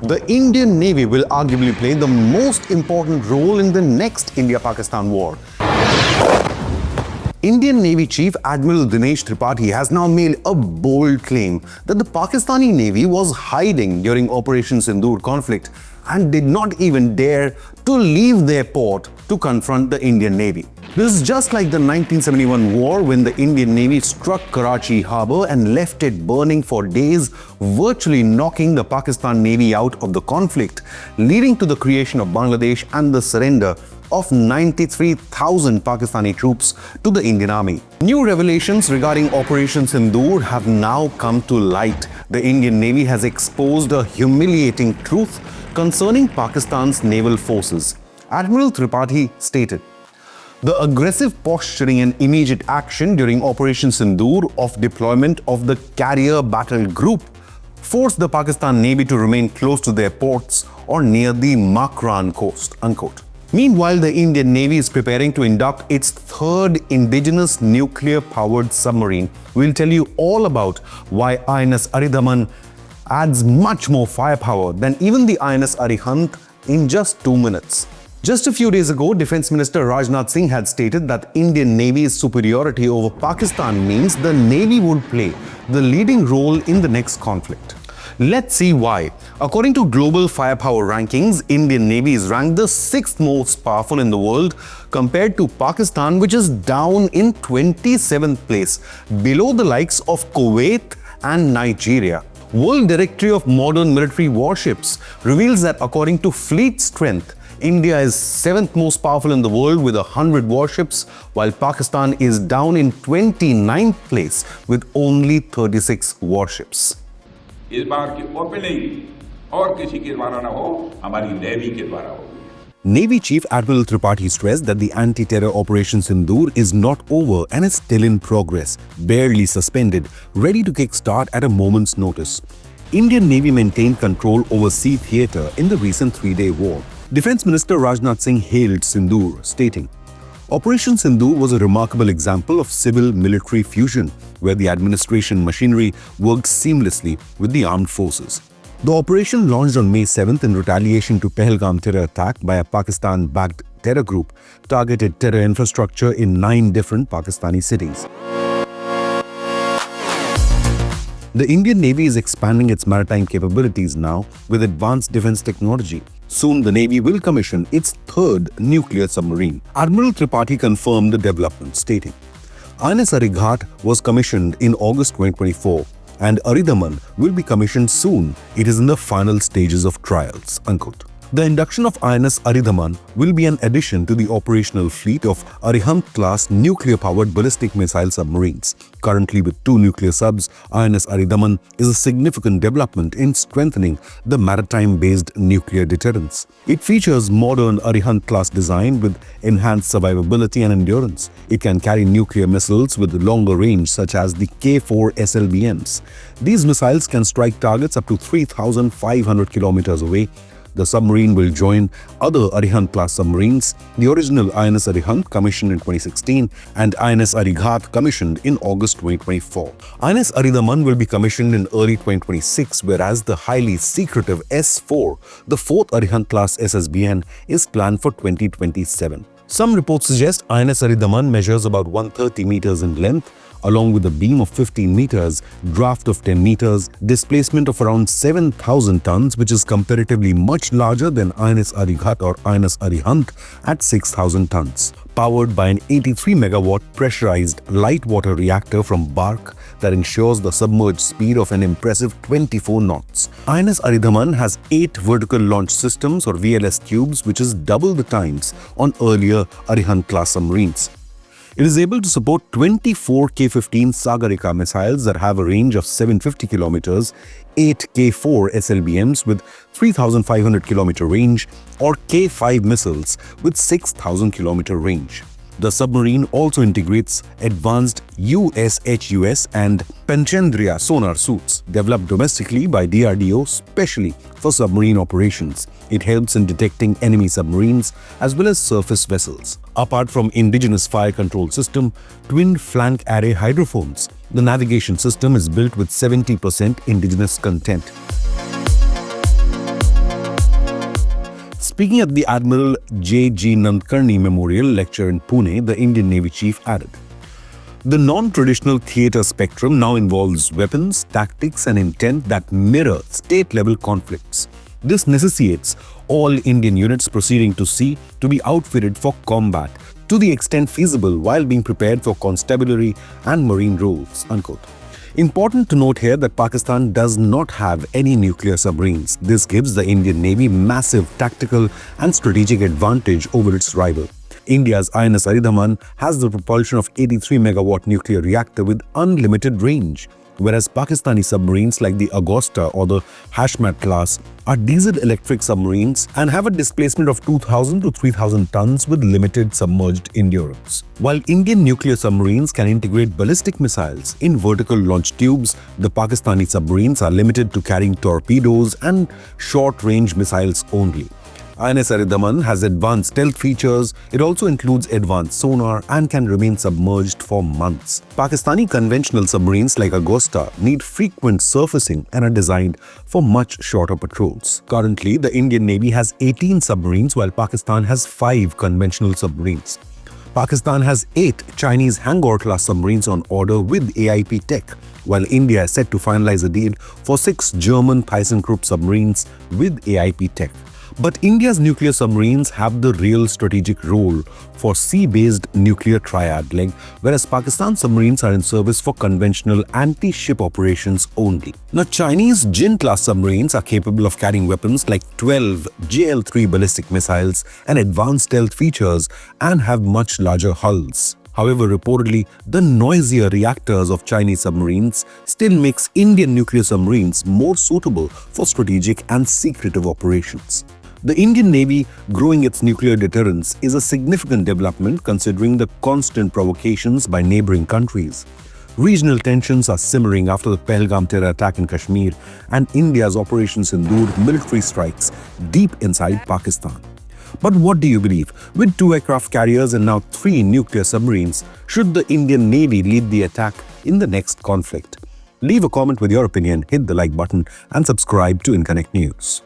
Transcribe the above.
The Indian Navy will arguably play the most important role in the next India-Pakistan war. Indian Navy Chief Admiral Dinesh Tripathi has now made a bold claim that the Pakistani Navy was hiding during Operation Sindoor conflict and did not even dare to leave their port to confront the Indian Navy. This is just like the 1971 war when the Indian Navy struck Karachi harbour and left it burning for days, virtually knocking the Pakistan Navy out of the conflict, leading to the creation of Bangladesh and the surrender of 93,000 Pakistani troops to the Indian Army. New revelations regarding Operation Sindoor have now come to light. The Indian Navy has exposed a humiliating truth concerning Pakistan's naval forces. Admiral Tripathi stated, "The aggressive posturing and immediate action during Operation Sindoor of deployment of the carrier battle group forced the Pakistan Navy to remain close to their ports or near the Makran coast." Unquote. Meanwhile, the Indian Navy is preparing to induct its third indigenous nuclear-powered submarine. We'll tell you all about why INS Aridhaman adds much more firepower than even the INS Arihant in just 2 minutes. Just a few days ago, Defence Minister Rajnath Singh had stated that Indian Navy's superiority over Pakistan means the Navy would play the leading role in the next conflict. Let's see why. According to global firepower rankings, Indian Navy is ranked the 6th most powerful in the world compared to Pakistan, which is down in 27th place, below the likes of Kuwait and Nigeria. World Directory of Modern Military Warships reveals that according to fleet strength, India is 7th most powerful in the world with 100 warships, while Pakistan is down in 29th place with only 36 warships. इस बार की opening और किसी के द्वारा ना हो, हमारी navy के द्वारा हो. Navy Chief Admiral Tripathi stressed that the anti-terror Operation Sindoor is not over and is still in progress, barely suspended, ready to kickstart at a moment's notice. Indian Navy maintained control over sea theatre in the recent 3-day war. Defence Minister Rajnath Singh hailed Sindoor, stating, "Operation Sindoor was a remarkable example of civil-military fusion, where the administration machinery worked seamlessly with the armed forces." The operation, launched on May 7th in retaliation to Pahalgam terror attack by a Pakistan-backed terror group, targeted terror infrastructure in 9 different Pakistani cities. The Indian Navy is expanding its maritime capabilities now with advanced defense technology. Soon, the Navy will commission its 3rd nuclear submarine. Admiral Tripathi confirmed the development, stating, "INS Aridhaman was commissioned in August 2024 and Aridhaman will be commissioned soon. It is in the final stages of trials." Unquote. The induction of INS Aridhaman will be an addition to the operational fleet of Arihant-class nuclear-powered ballistic missile submarines. Currently with 2 nuclear subs, INS Aridhaman is a significant development in strengthening the maritime-based nuclear deterrence. It features modern Arihant-class design with enhanced survivability and endurance. It can carry nuclear missiles with longer range such as the K4 SLBMs. These missiles can strike targets up to 3,500 kilometers away. The submarine will join other Arihant-class submarines, the original INS Arihant commissioned in 2016 and INS Arighat commissioned in August 2024. INS Aridhaman will be commissioned in early 2026, whereas the highly secretive S4, the 4th Arihant-class SSBN, is planned for 2027. Some reports suggest INS Aridhaman measures about 130 meters in length, along with a beam of 15 meters, draft of 10 meters, displacement of around 7,000 tons, which is comparatively much larger than INS Arighat or INS Arihant at 6,000 tons. Powered by an 83 megawatt pressurized light water reactor from Bark that ensures the submerged speed of an impressive 24 knots. INS Aridhaman has 8 vertical launch systems or VLS tubes, which is double the times on earlier Arihant-class submarines. It is able to support 24 K-15 Sagarika missiles that have a range of 750 kilometers, 8 K-4 SLBMs with 3,500 kilometer range, or K-5 missiles with 6,000 kilometer range. The submarine also integrates advanced USHUS and Panchandriya sonar suits developed domestically by DRDO specially for submarine operations. It helps in detecting enemy submarines as well as surface vessels. Apart from indigenous fire control system, twin flank array hydrophones, the navigation system is built with 70% indigenous content. Speaking at the Admiral J.G. Nadkarni Memorial Lecture in Pune, the Indian Navy chief added, "The non-traditional theatre spectrum now involves weapons, tactics and intent that mirror state-level conflicts. This necessitates all Indian units proceeding to sea to be outfitted for combat to the extent feasible while being prepared for constabulary and marine roles." Unquote. Important to note here that Pakistan does not have any nuclear submarines. This gives the Indian Navy massive tactical and strategic advantage over its rival. India's INS Aridhaman has the propulsion of 83 megawatt nuclear reactor with unlimited range, whereas Pakistani submarines like the Augusta or the Hashmat class are diesel-electric submarines and have a displacement of 2,000 to 3,000 tons with limited submerged endurance. While Indian nuclear submarines can integrate ballistic missiles in vertical launch tubes, the Pakistani submarines are limited to carrying torpedoes and short-range missiles only. INS Aridhaman has advanced stealth features. It also includes advanced sonar and can remain submerged for months. Pakistani conventional submarines like Augusta need frequent surfacing and are designed for much shorter patrols. Currently, the Indian Navy has 18 submarines while Pakistan has 5 conventional submarines. Pakistan has 8 Chinese Hangar-class submarines on order with AIP tech, while India is set to finalize a deal for 6 German ThyssenKrupp submarines with AIP tech. But India's nuclear submarines have the real strategic role for sea-based nuclear triad leg, whereas Pakistan submarines are in service for conventional anti-ship operations only. Now, Chinese Jin-class submarines are capable of carrying weapons like 12 JL-3 ballistic missiles and advanced stealth features and have much larger hulls. However, reportedly, the noisier reactors of Chinese submarines still makes Indian nuclear submarines more suitable for strategic and secretive operations. The Indian Navy growing its nuclear deterrence is a significant development considering the constant provocations by neighboring countries. Regional tensions are simmering after the Pahalgam terror attack in Kashmir and India's Operation Sindoor military strikes deep inside Pakistan. But what do you believe? With 2 aircraft carriers and now 3 nuclear submarines, should the Indian Navy lead the attack in the next conflict? Leave a comment with your opinion, hit the like button and subscribe to Inconnect News.